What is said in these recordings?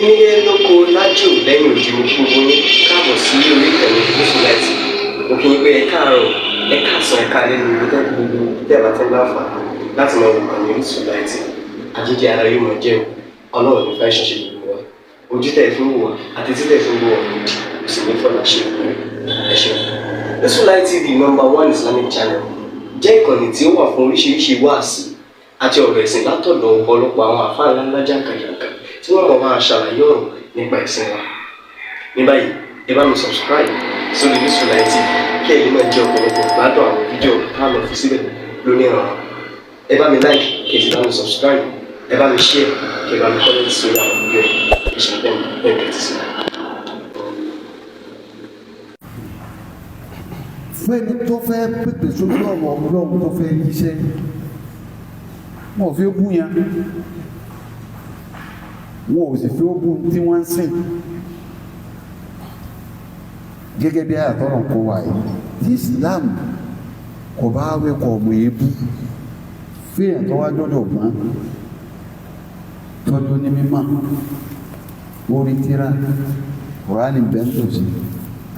Nílé lóko lájò lẹ́yìn òdì mo kí gbogbo yín káàbọ̀ sí orí ìkànnì Oosa. Mo kí yín pé ẹ káàárọ̀, ẹ káàsán, ẹ káalẹ́ ní ibi tẹ́lẹ̀ gbogbo tẹ́lẹ̀ àti láǹfààní láti máa wò ìkànnì Oosa. Àjíjẹ ara yóò máa jẹun, Ọlọ́run ní fẹ́ ṣọṣẹ́ gbogbo wa. Ojú tẹ̀ fún wò wá àti títẹ̀ fún wò wá lòdì, kò sì ní fọ́nà ṣe ẹ ṣeun. Oosa TV #1 Islamic channel jẹ́ ìkànnì tí ó wà fún oríṣiríṣi wáàsí àti ọ̀rọ̀ ẹ̀sìn látọ̀dọ̀ ọ̀pọ̀lọpọ̀ àwọn àfáà ńláńlá jàǹkàjàǹkà tí wọ́n mọ̀ máa ṣàlàyé ọ̀rọ̀ nípa ẹ̀sìn wa. Ní báyìí, ẹ bá mi subscribe sórí Oosa TV kí ẹ lè máa jẹ ọ̀pọ̀lọpọ̀ gbádùn àwọn fídíò táwọn fi síbẹ̀ lónìí ọ̀rọ̀. Ẹ bá mi like kí ẹ sì bá mi subscribe, ẹ bá mi share kí ẹ bá mi comment sórí àwọn fídíò ìṣẹ̀lẹ̀ bẹ́ẹ̀ sí. Fẹ́ni tó fẹ́ pèpè sójú ọ̀rọ̀ Ọlọ́run tó fẹ́ yíṣẹ́ wọn ò fi ogún yẹn wọn ò sì fi ogún tí wọ́n ń sìn gẹ́gẹ́ bí àtọ́rọ̀ kó wà yìí tí Islam kò bá wẹ́kọ̀ ọmọ èébú fíyàn tó wá jọ́dọ̀ gbọ́n tọ́jú ní mímọ́ orí tíra Kùránì bẹ́ntòsí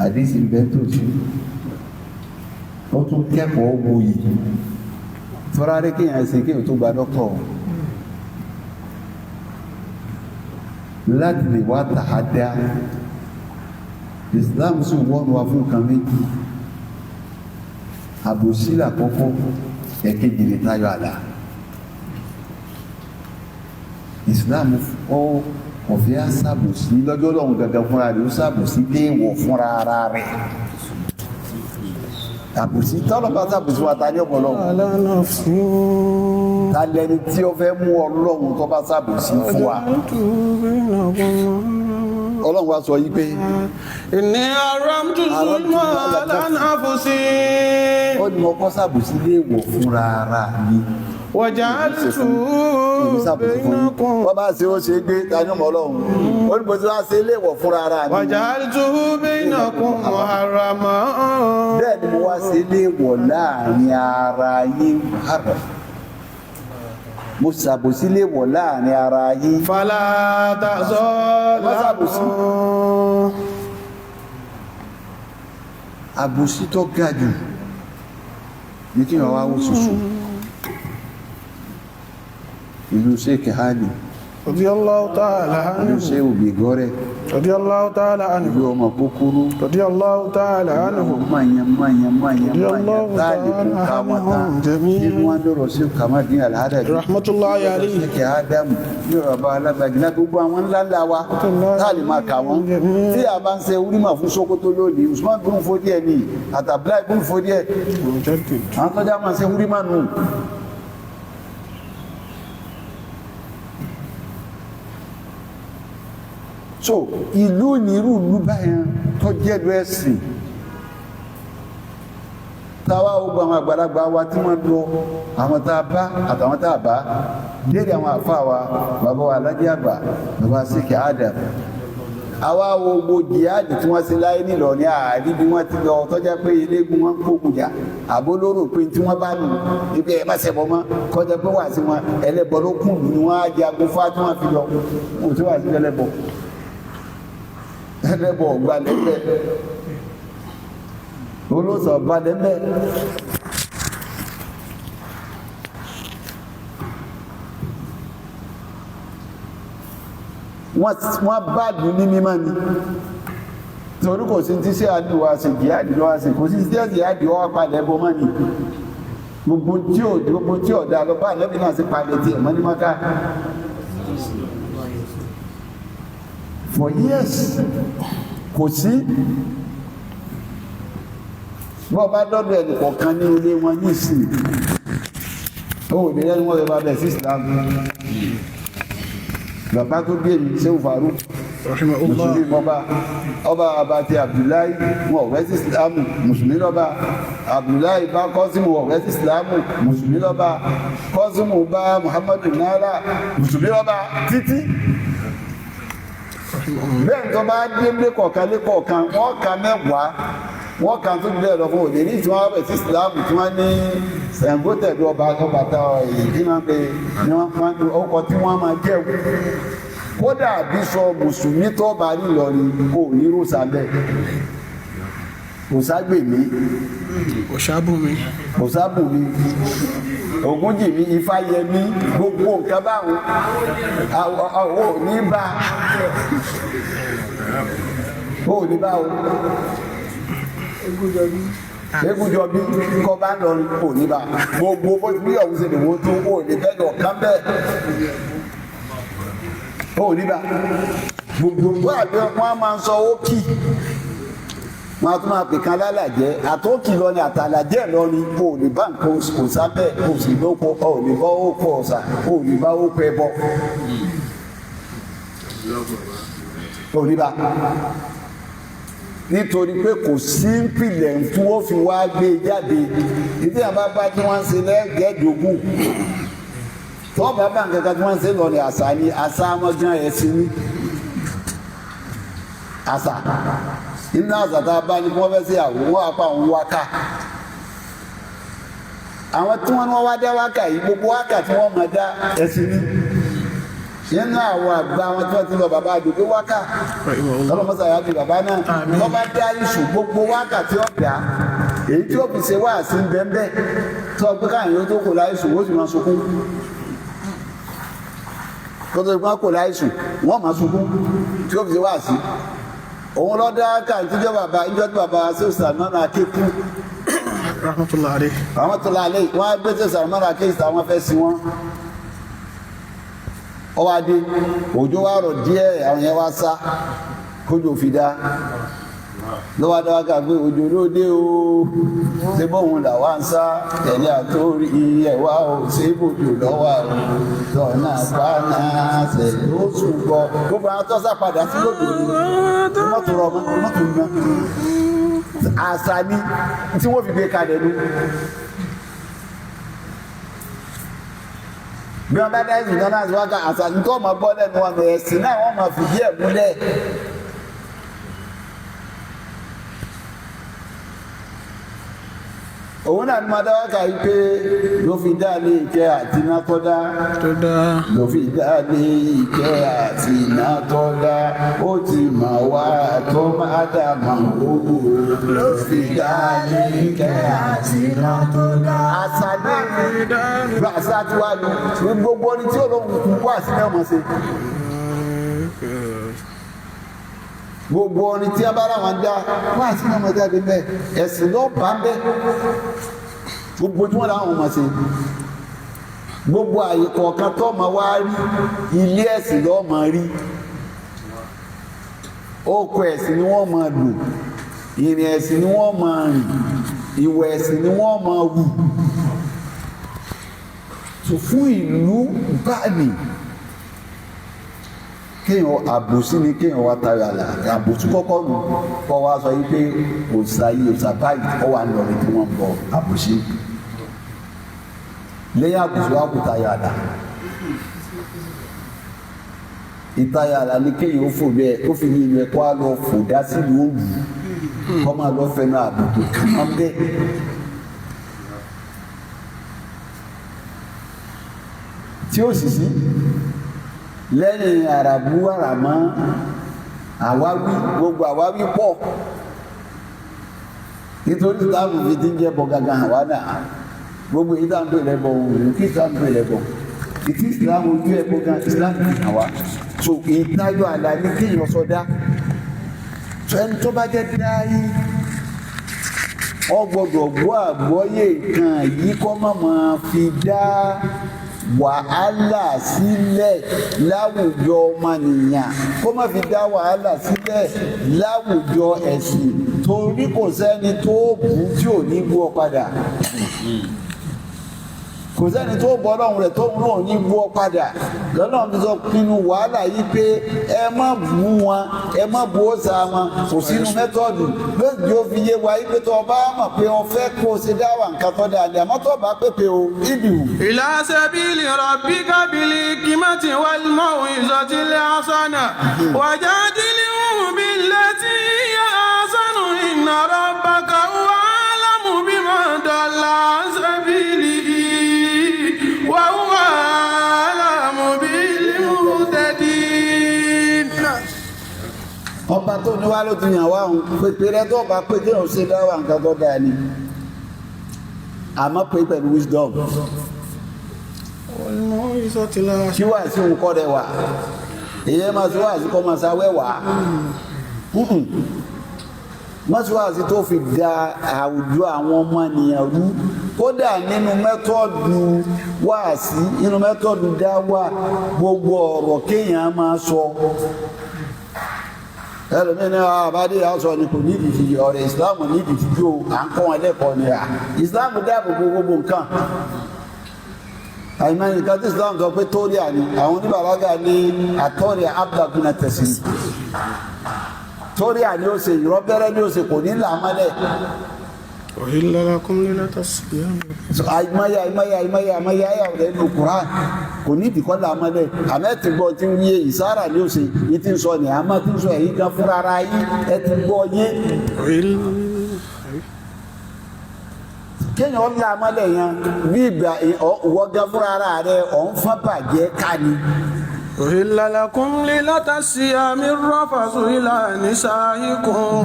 àdísì bẹ́ntòsí ó tún kẹ́kọ̀ọ́ gboyè tọ́ra rí kéèyàn ṣe kéèyàn tó gba dọ́kítọ̀ láti lè wá tàhádá. Islam sì wọ́n wa fún nǹkan méjì àbòsí làkọ́kọ́ ẹ̀kejì lè tayọ àlà. Islam ọ̀fẹ́ àṣàbòsí lọ́jọ́ lọ́hùn gangan fúnra rẹ̀ ó ṣàbòsí déèwọ̀ fúnra ara rẹ̀. Àbòsí tọ́lọ̀ bá ṣàbòsí wa ta ní ọ̀pọ̀lọpọ̀ ta lẹni tí ó fẹ́ mú Ọlọ́run tó bá ṣàbòsí fún wa. Ọlọ́run wa sọ yí pé inni haramtu zulma ala nafsi ó ní mo kọ́ ṣàbòsí léèwọ̀ fúnra ara mi. waja'altu bainakum wọ́n bá ṣe ó ṣe gbé tani ọmọ Ọlọ́run ó ní mo ti wá ṣe léèwọ̀ fúnra ara mi. waja'altu bainakum muharrama bẹ́ẹ̀ ni mo wá ṣe léèwọ̀ láàrin ara yín muharram. Mo ṣàbòsí léèwọ̀ láàrin ara yín. fala ta'zalamu àbòsí tó ga jù ní kí wọ́n wá wó ṣoṣo ìlú Sheikh Hadi radiyallahu ta'ala ìlú anhu Sheikh Ògbégọ́rẹ́ radiyallahu ta'ala anhu ìlú ọmọ kúkúrú radiyallahu ta'ala anhu mayan táàlì kún káwọn tán nínú wọn lọ́rọ̀ sí Kamadin Al-Hadabi rahmatullahi alayhi Sheikh Adamu ní ọ̀rọ̀ bá alágbàgínà gbogbo àwọn ńláńlá wa táàlì máa kà wọ́n tí a bá ń ṣe orímọ̀ fún Sókótó lónìí Usman bin Fodie ní àtàbílà bin Fodie àwọn tọ́jà máa ṣe orímọ̀ nù. So ìlú nírú ìlú báyẹn tó jẹ́lu ẹ̀sìn táwa ogun àwọn àgbàlagbà wa tí wọ́n lọ àwọn tá a bá àtàwọn tá a bá lédè àwọn àfáà wa bàbá wa alájí àgbà bàbá Sheikh Adam àwa gbogbo jihadi tí wọ́n ṣe láyé nílọ ní àárí bí wọ́n ti lọ tọ́já pé eléégún wọn kógun jà àbólóró pé tí wọ́n bá lù ibi ẹ̀ má ṣẹbọ mọ́ kọjá pé wà sí wọn ẹlẹ́bọ ló kùn ní wọ́n á jagun fá tí wọ́n fi lọ wọn ò tí wà sí ẹlẹ́bọ ọgbà lẹ́gbẹ́ olóòsàn ọgbà lẹ́gbẹ́ wọ́n bá dùn ní mímọ́ ni torí kò sí tí sí àdìwá sí jihadi lọ́wọ́ sí kò sí tí ẹ̀sì àdìwá palẹ̀ bọ́ mọ́ ni gbogbo tí ọ̀dà lọ bá lẹ́bí náà sí palẹ̀ tí ẹ̀mọ́ ní mọ́ká for years kò sí bọ́ bá dọ́dọ̀ ẹnì kọ̀ọ̀kan ní ilé wọn yìí sí ó ní ẹni wọ́n lè bá bẹ̀ sí Islam bàbá tó bí èmi Sheikh Farouk mùsùlùmí ọba abati Abdullahi wọn ọ̀rẹ́ sí Islam mùsùlùmí lọ́ba Abdullahi bá Kọ́símù ọ̀rẹ́ sí Islam mùsùlùmí lọ́ba Kọ́símù bá Muhammadu Naira mùsùlùmí lọ́ba títí bẹ́ẹ̀ tó bá dé kọ̀ọ̀kan wọ́n ka mẹ́wàá wọ́n ka tó bẹ́ẹ̀ lọ fún òde ní tí wọ́n bẹ̀ sí Islam tí wọ́n ní Ṣàngótẹ̀dù ọba àtọ́bàtà èyí máa ń pe ní wọ́n ọkọ̀ tí wọ́n máa jẹ́ kódà bí sọ mùsùlùmí tó bá rí Ìlọrin kò ní rúṣà bẹ́ẹ̀ òṣàgbèmí òṣàbùnmi ògúnjìmí ifáyẹmí gbogbo nǹkan báwọn ò ní bá o egúnjọbí kọ bá lọ ò ní bá gbogbo bó bí ọ̀hún ṣe lè wọ́n tó ò ní bẹ́ẹ̀ lọ kán bẹ́ẹ̀ ò ní bá gbogbo àgbẹ̀ wọn máa ń sọ ó kì wọn tún máa pè kan lálàjẹ àtòkì lọ ni àtàlàjẹ lọ ni kò ní bá nǹkan kò sábẹ́ kò sì lóko ò ní bá ó kọ ọ̀sà ò ní bá ó pẹ́ bọ́ ò ní bá nítorí pé kò sí ìpìlẹ̀ tí wọ́n fi wá gbé jáde ìdí àbábá tí wọ́n ń ṣe lẹ́gẹ̀ẹ́dógún tọ́ bàbá nǹkan kan tí wọ́n ń ṣe lọ ní àṣà ni àṣà ọmọgán ẹ̀ sí ní àṣà inú àṣà tá a bá ní kí wọ́n fẹ́ sí àwòrán apá àwọn wákà àwọn tí wọ́n wá dá wákà yìí gbogbo wákà tí wọ́n máa dá ẹ̀ sí ní nínú àwọn àgbà wọn tí wọ́n ti lọ bàbá àdùgbò wákà ọlọ́mọsà yà bí bàbá náà wọ́n bá dá iṣu gbogbo wákà tí ó dá èyí tí ó fi ṣe wá sí bẹ́ẹ̀ tí wọ́n gbé káyọ̀ yóò tó kò láìsù wọ́n sì máa sunkún kó tó gbọ́n kò láìsù wọ́n máa sunkún tí ó fi ṣe wá sí òun lọ dá wákà ìtújọ́ bàbá ìjọ́ tí bàbá sèṣà náà akékú rahmatullahi alayhi wọ́n á gbé sèṣà náà akékú àwọn fẹ́ sí wọn ọwọ́ adé òjò wa rọ̀ díẹ̀ àwọn yẹn wá sá kójò fi dá lọ́wọ́ adáwà ká gbé òjò lóde o ṣé bóun là wá ń sá ẹ̀lẹ́ àtórí ẹ̀ wá o ṣé bòjò lọ́wọ́ o tọ̀nà paná ṣe ló ṣùgbọ́ gbogbo àwọn tó sá padà sí lòdò ní mọ́tò rọ mọ́tò gbọ́n àṣà ni tí wọ́n fi gbé kalẹ̀ ní. bí wọn bá dá ẹsùn kan náà sí wákà àṣà nítorí ọmọ gbọ́ lẹ́nu wọn ẹ̀sìn náà wọ́n máa fìdí ẹ̀ múlẹ̀. òun náà ni máa dá wákà yìí pé ló fi dá lé ìkẹ́ àti iná tó dá ló fi dá lé ìkẹ́ àti iná tó dá ó ti mà wá tó má dá mà owó ló fi dá lé ìkẹ́ àti iná tó dá. àṣà náà gba àṣà tí wàá lò gbogbo ní tí olóhùn kú wá sí náà mọ̀ sí. gbogbo orin tí a bá ráwọn dá wá sí náà mọ̀ jáde bẹ́ẹ̀ ẹ̀sìn ló bá ń bẹ́ gbogbo tí wọ́n láwọn mọ̀ sí gbogbo àyè kọ̀ọ̀kan tó máa wá rí ilé ẹ̀sìn ló máa rí oko ẹ̀sìn ni wọ́n máa lò ìrìn ẹ̀sìn ni wọ́n máa rìn ìwẹ̀ ẹ̀sìn ni wọ́n máa wù tó fún ìlú báyìí kéèyàn àbòsí ni kéèyàn wá tayọ àlà àbòsí kọ́kọ́ nù kọ́ wa sọ yìí pé òòṣà yìí òòṣà báyìí kọ́ wa lọ rẹ̀ tí wọ́n ń bọ àbòsí lẹ́yìn àbòsí wa kò tayọ àlà ìtayọ àlà ni kéèyàn ó fò bẹ́ẹ̀ ó fi ní ìlú ẹ̀kọ́ á lọ fò dá sílùú òwú kọ́ máa lọ fẹnu àbùkù kàn bẹ́ẹ̀. tí ó sì sí lẹ́yìn àràbù àràmọ́ àwáwí gbogbo àwáwí pọ̀ nítorí táàbù fi ti ń jẹ́ bọ̀ gangan àwa náà gbogbo èyí tá à ń pè lẹ́bọ̀ òun kí tá à ń pè lẹ́bọ̀ ìtí ìsìlámù ojú ẹ̀ bọ̀ gan ìsìlámù fi hàn wá so ìtayọ àlà ní kéèyàn sọdá tó ẹni tó bá jẹ́ dáyé ọ gbọ́dọ̀ gbọ́ àgbọ́yé nǹkan yìí kọ́ máa fi dá wàhálà sílẹ̀ láwùjọ ọmọnìyàn kó má fi dá wàhálà sílẹ̀ láwùjọ ẹ̀sìn torí kò sẹ́ni tó bú tí ò ní bú ọ padà kò sẹ́ni tó bọ́ ọlọ́run rẹ̀ tó ń náà ní bú ọ padà lọ́nà fi sọ pinnu wàhálà yìí pé ẹ má bú wọn ẹ má bú òòṣà wọn kò sínú mẹ́tọ́ọ̀dù lóògbé ó fi yé wa yìí pé tó o bá mọ̀ pé o fẹ́ kó o ṣe dáwà nǹkan tó dáa ní àmọ́ tó o bá pépè o ibi wù. ila sabili rabbika bil hikmati wal maw'izatil hasana wajadilhum billati hiya ahsanu inna rabbaka huwa a'lamu biman dalla an sabilihi wa huwa a'lamu bil muhtadin. ọba tó ní wá ló ti yàn wá òun pèpè rẹ tó bá pé kí òun ṣe dáwà nǹkan tó dáa ni àmọ́ pé pẹ̀lú wisdom kí wà sí òun kọ́ rẹ wà èyí máa ṣe wà sí kọ́ máa ṣàwẹ́ wà máa ṣe wà sí tó fi da àwùjọ àwọn ọmọ ènìyàn rú kódà nínú mẹ́tọ́ọ̀dù wáàsí nínú mẹ́tọ́ọ̀dù dáwà gbogbo ọ̀rọ̀ kéèyàn máa sọ ẹlòmínú àbádé àṣọ ni kò ní ìdìfì ọ̀rẹ́ ìsìláàmù ní ìdìfì yóò à ń kọ́ wọn lẹ́kọ̀ọ́ ni à ìsìláàmù dáàbò gbogbo nǹkan àìmọ́ nǹkan tí ìsìláàmù sọ pé tóríà ni àwọn oníbàlágà ní àtọ́ríà abdulkuna tẹ̀sí tóríà ni ó ṣe ìrọ́bẹ́rẹ́ ni ó ṣe kò ní làmọ́lẹ̀ àìmọ́yà ayà rẹ̀ ní Kùránì kò ní ìdíkọ́ làmọ́lẹ̀ àmẹ́tì gbọ́ tí ń wíyé ìsára ní òsè yìí tí ń sọ ní àmọ́ tí ń sọ èyí gan fúnra ara yìí ẹ ti gbọ́ yé kéèyàn ó làmọ́lẹ̀ yẹn bí ìgbà ìwọ gan fúnra ara rẹ̀ ọ̀ ń fọ́n bàjẹ́ ká ni. أحل لكم ليلة الصيام الرفث إلى نسائكم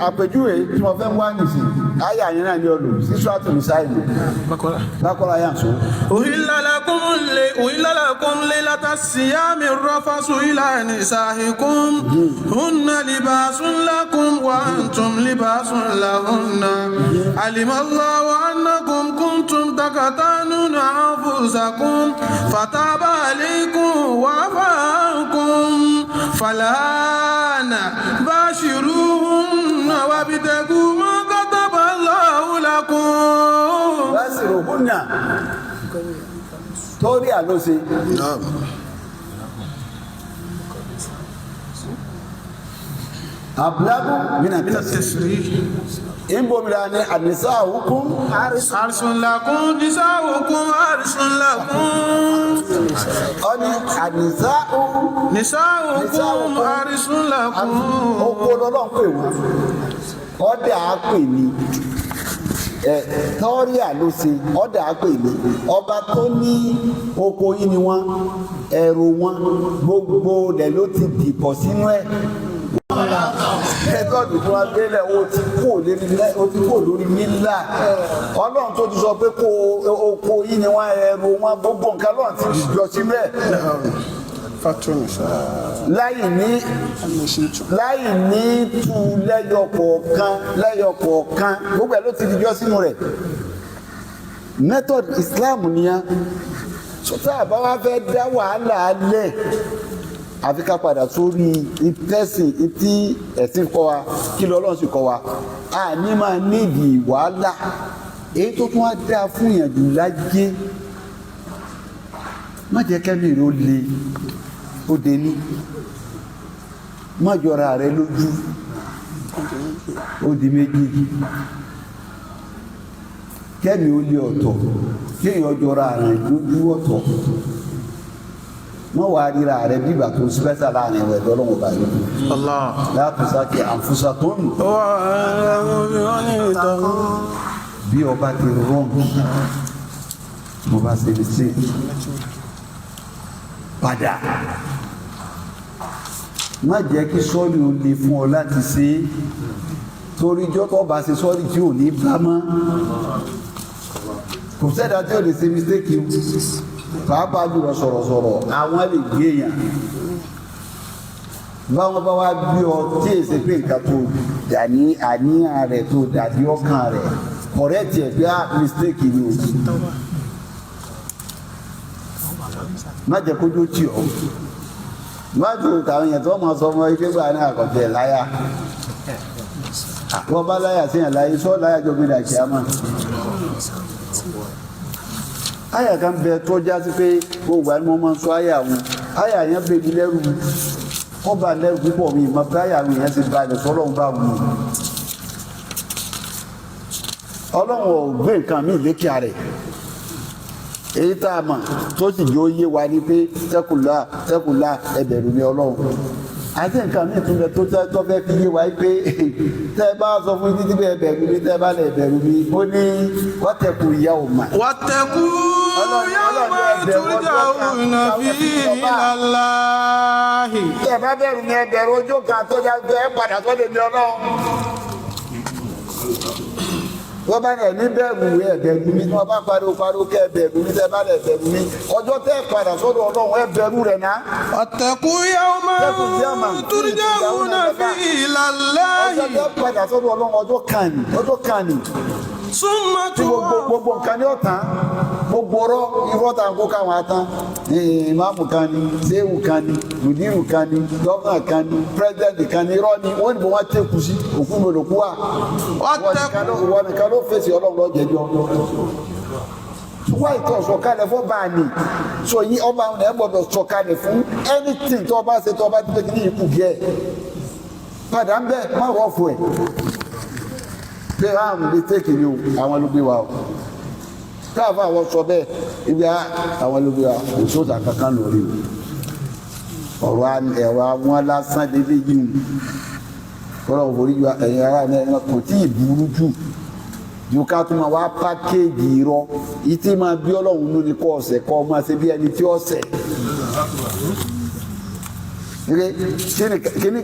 àpèjúwe tí mo fẹ́ wá nìsí ayé àyìn náà ní ọlù sísú àtúnú sáìlì bákọ́lá yà ń so. أحل لكم ليلة الصيام الرفث إلى نسائكم هن لباس لكم وأنتم لباس لهن علم الله أنكم كنتم تختانون أنفسكم فتاب عليكم وعفى عنكم فالآن باشروهن وابتغوا ما كتب الله لكم. باشروهن torí àlóṣe abúlágù mìíràn tẹ̀sírí ìbòmìnira ní àdìsá òkun àrísùnlákún dísá òkun àrísùnlákún ọdí àdìsá òkun àrísùnlákún oko lọ́lọ́ pè wọ́n ọdẹ àápè ní tọ́rí àlóṣe ọdẹ àápè ní ọba tó ní oko yìí ni wọ́n ẹrù wọn gbogbo rẹ̀ ló ti dìpọ̀ sínú ẹ̀ ẹ̀tọ́dù tó wá gbélé o ti kó lórí mílà ọlọ́run tó ti sọ pé kó oko yìí ni wọ́n ẹrù wọn gbogbo nǹkan lọ́run ti jọ sínú ẹ̀ láì ní tú lẹ́yọ kọ̀ọ̀kan gbogbo ẹ̀ ló ti jọ sínú rẹ̀ method Islam nìyẹn sọtá àbáwá fẹ́ dá wàhálà alẹ́ àfi ká padà sórí ìtẹ́sìn tí ẹ̀sìn kọ́ wa kí lọ́lọ́run sì kọ́ wa a ní máa nídìí wàhálà èyí tó tún wá dáa fún ìyànjú lájé má jẹ́ kẹ́mi rẹ̀ ó le ó dé ní má jọra rẹ̀ lójú ó di méjì kẹ́mi ó lé ọ̀tọ̀ kéèyàn jọra rẹ̀ lójú ọ̀tọ̀ wọ́n wá ríra rẹ̀ bí ìgbà tó ń sípẹ́sà láàrin ẹ̀wẹ̀ lọ́lọ́wọ́ báyìí látòsákè àǹfúsà tó ń bí ọba ti rọ́n mo bá ṣe lè ṣe padà má jẹ́ kí sọ́ọ̀lì ó le fún ọ láti ṣe torí jọ́tọ̀ bá ṣe sọ́ọ̀lì tí ò ní bá mọ́ kò sẹ́dá tí ò lè ṣe mistake pàápàá jùlọ sọ̀rọ̀sọ̀rọ̀ àwọn lè gbé èèyàn báwọn bá wá gbé ọ tí èsè pé nǹkan tó dà ní àníyàn rẹ̀ tó dàbí ọkàn rẹ̀ kọ̀rẹ́tì ẹ̀ bí á mistake ni o má jẹ́ kójú tì ọ́ má jù tàwọn èèyàn tó mọ̀ sọ ọmọ ike gbà ní àkọ́tẹ̀ láyà wọ́n bá láyà síyàn láyé sọ́ láyà jọ gbéra kí á mọ̀ àyà kan bẹ tó já sí pé gbogbo àni mo máa ń sọ àyà wọn àyà yẹn bèbí lẹ́rù wọ́n bá lẹ́rù púpọ̀ mi ìmọ̀ pé àyà yẹn ti balẹ̀ sọ́lọ́run bá wù ọlọ́run ò gbé nǹkan mi lékè rẹ̀ èyí tá a mọ̀ tó sì yóò yé wa ní pé tẹ́kùlá ẹbẹ̀rù mi ọlọ́run àti nǹkan mi tún bẹ tó fẹ́ fi yé wa pé tẹ́ ẹ bá sọ fún títí pé ẹbẹ̀rù mi tẹ́ ẹ bá lẹ̀ ẹbẹ̀rù mi ó ní wọ́tẹ̀kù ìyá ò mà. wọ́tẹ̀kù yawma turja'una fihi ila Allah. Ẹ bá bẹ̀rù ni ẹ bẹ̀rù ọjọ́ kan tó dá ẹ padà tó lè ní Ọlọ́run. Wọ́n bá ní bẹ̀rù ẹ bẹ̀rù mi, wọ́n bá pariwo kẹ́ ẹ bẹ̀rù mi, tẹ́ bá lẹ̀ bẹ̀rù mi. Ọjọ́ tẹ́ padà sọ́dọ̀ Ọlọ́run ẹ bẹ̀rù rẹ̀ náà. Wattaqu yawman turja'una fihi ila Allah. Ọjọ́ tẹ́ padà sọ́dọ̀ Ọlọ́run ọjọ́ kan ni. Summa gbogbo nǹkan ní ọ̀tán gbogbo irọ́ tá à ń kó káwọn atán ìmáàmù kan ni séwù kan ni mùdírù kan ni gọ́fúnà kan ni pírẹ́sidẹ̀ntì kan ni irọ́ ni wọ́n ní bó wọ́n tẹ́kù sí òkú lòlòkú wa wọ́n nìkan ló fèsì Ọlọ́run lọ́jẹ́jọ́ wá ìtọ́ sọ̀kalẹ̀ fún báàní so yí ọba àwọn ẹ̀ gbọ́dọ̀ sọ̀kalẹ̀ fún anything tó bá ṣe tó bá ti tẹ́kì ní ikú gẹ́ padà ń bẹ́ má rọ́ fún ẹ̀ pé àwọn lè tẹ́kì ní àwọn ló gbé wa o káàfà àwọn sọ bẹ́ẹ̀ ibi àwọn ló gbé wa kò sóòtà kankan lórí o ọ̀rọ̀ ẹ̀rọ àwọn lásán dédé yìí kọ́lọ̀ òfòrí ju ẹ̀yìn ara náà kò tí ì burú jù ju ká tún máa wá pákéèjì irọ́ ìtì máa bí Ọlọ́run ló ní kọ́ ọ̀sẹ̀ kọ́ máa ṣe bí ẹni tí ọ̀sẹ̀ kíni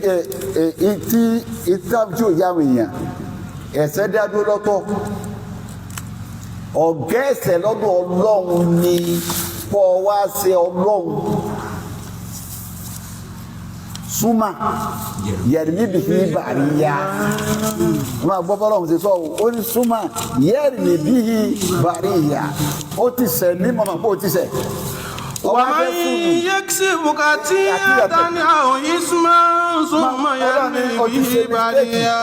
ìtì tí ò yá àwọn èèyàn ẹ̀ṣẹ̀ dádó lọ́tọ̀ ọ̀gá ẹ̀ṣẹ̀ lọ́dọ̀ Ọlọ́run ni kọ́ wá ṣe Ọlọ́run súnmà yẹ̀rìmí bìí bàríyá máa gbọ́ fọ́lọ́run ṣe sọ ó ní súnmà yẹ̀rìmí bìí bàríyá ó ti ṣẹ̀ ní mọ̀mọ́ pé ó ti ṣẹ̀. ومن يكسب خطيئة أو إثما ثم يرمي به بريئا.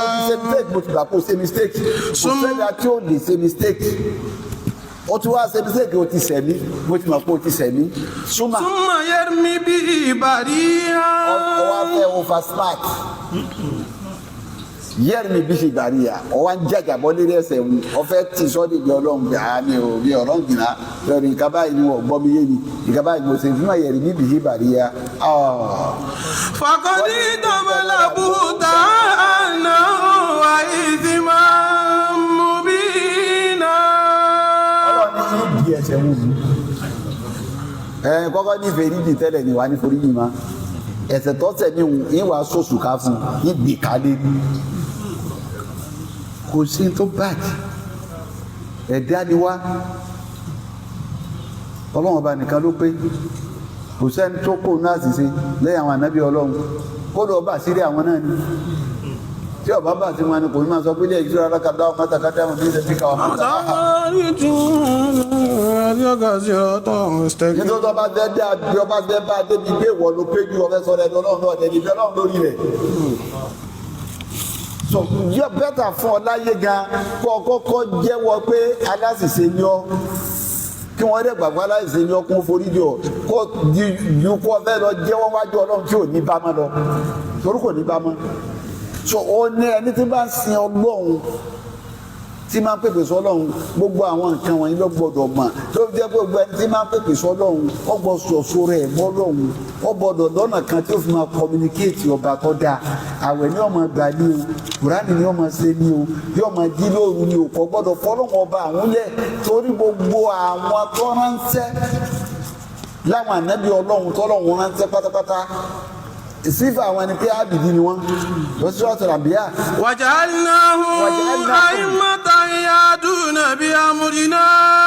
mo ti gbà kó ṣe mistake kò sẹ́ni àti ó lè ṣe mistake ó ti wá ṣe mistake ó ti ṣẹ̀ mí mo ti mọ̀ pé ó ti ṣẹ̀ mí súnmà. ثم يرمي به بريئا. ọwọ́ afẹ́ over smart yẹ́rìmí bí ṣe gbàríyà ọwọ́ ń jàjàbọ́ lérí ẹsẹ̀ ọfẹ́ tí sọ́ọ́dì ìgbẹ́ Ọlọ́run gbà á ní òbí ọ̀rọ̀ gbìnà lórí nǹkan báyìí ni wọ́n gbọ́ mi yé ni nǹkan báyìí mo ṣe fún yẹ́rìmí bí ṣe gbàríyà. فقد احتمل بهتانا وإثما مبينا. Ọlọ́run ní ìdí ẹsẹ̀ wù mí kọ́kọ́ ní fèrèjì tẹ́lẹ̀ ni wà ní foríjì má ẹsẹ̀ tọ́sẹ̀ ní ìwà sọ̀sù ká fún ìgbì kálé kò sí tó báàjì ẹ̀dá ni wá Ọlọ́run ọba nìkan ló pé kò sẹ́ni tó kó náà sì ṣe lẹ́yìn àwọn ànábì Ọlọ́run kó lọ bá sírí àwọn náà ni tí ọba bá ti wọn ni kò ní máa sọ pé ilé ìjọba alákàdá ọmọ tàkàdá ọmọ bíi ẹbí káwọn máa tàkàdá. nítorí ọba fẹ́ dé àbí ọba fẹ́ bá débi pé ìwọ ló pé ju ọbẹ̀ sọ̀rọ̀ ẹ̀dọ́ Ọlọ́run náà ẹ̀dí ìfẹ́ Ọlọ́run lórí rẹ̀. so yọ bẹ́tà fún ọ láyé gan kó kọ́kọ́ jẹ́wọ́ pé aláṣìṣe ni ọ́ kí wọ́n dẹ̀ gbàgbọ́ aláìsè ní ọkùnrin forí jọ kó ju kó fẹ́ lọ jẹ́wọ́ wájú Ọlọ́run tí ò ní bá mọ́ lọ torí kò ní bá mọ́ so ó ní ẹni tí bá ń sin Ọlọ́run tí máa ń pèpè sọ Ọlọ́run gbogbo àwọn nǹkan wọ̀nyí ló gbọdọ̀ mọ̀ tó jẹ́ pé gbogbo ẹni tí máa ń pèpè sọ Ọlọ́run ó gbọ́dọ̀ sọ̀sọ̀ rẹ̀ mọ́ Ọlọ́run ó gbọdọ̀ lọ́nà kan tí ó fi máa communicate ọba tó dáa àwẹ̀ ni ọmọ gbà ní o Kùránì ni ọmọ ṣe ní o bí ọmọ jí lóru ni o kò gbọdọ̀ fọlọ́wọ́n ọba àwọn lẹ̀ torí gbogbo àwọn tó ránṣẹ́ láwọn ànábì Ọlọ́run tọ́lọ́run ránṣẹ́ pátápátá sífà àwọn ẹni pé ábìdí ni wọ́n lọ sí ọ̀tọ̀ àbíyá. waja'alnahum a'immatan yahduna bi amrina.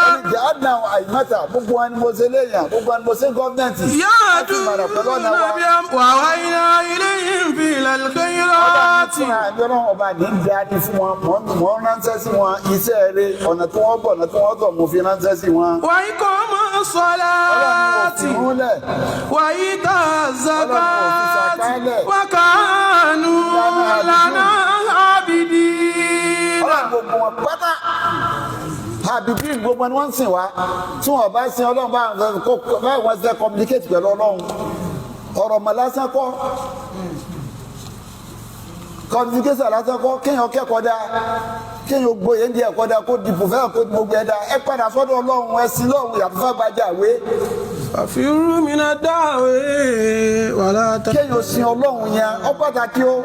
wọ́n ní ja'alnahum a'immatan gbogbo wọn ni mo ṣe léèyàn gbogbo wọn ni mo ṣe gọ́ọ̀mẹ̀ntì. yahduna bi amrina wa awhayna ilayhim fil khayrati. ọlọ́run ọba ní ń dáadé fún wọn mọ̀ ń ránṣẹ́ sí wọn iṣẹ́ rẹ̀ ọ̀nà tí wọ́n bọ̀ ọ̀nà tí wọ́n tọ̀ mo fi ránṣẹ́ sí wọn. wa iqamas salati wa itaz zakati. وكانوا لنا عابدين. gbogbo wọn pátá àbíbí gbogbo ni wọ́n ń sìn wá tí wọ́n bá sin Ọlọ́run báyìí wọ́n ṣe communicate pẹ̀lú Ọlọ́run ọ̀rọ̀ mọ̀ lásán kọ́ communication lásán kọ́ kéèyàn kẹ́kọ̀ọ́ dáa kéèyàn gboyè ń di ẹ̀kọ́ dáa kó dìbò fẹ́ràn kó gbogbo ẹ̀ dáa ẹ padà sọ́dọ̀ Ọlọ́run ẹ sin lọ́run yàtọ̀ fàgbàjà wé. àfihàn mi náà dáwé wàhálà. kéèyàn sin Ọlọ́run yẹn ọ pàtàkì o.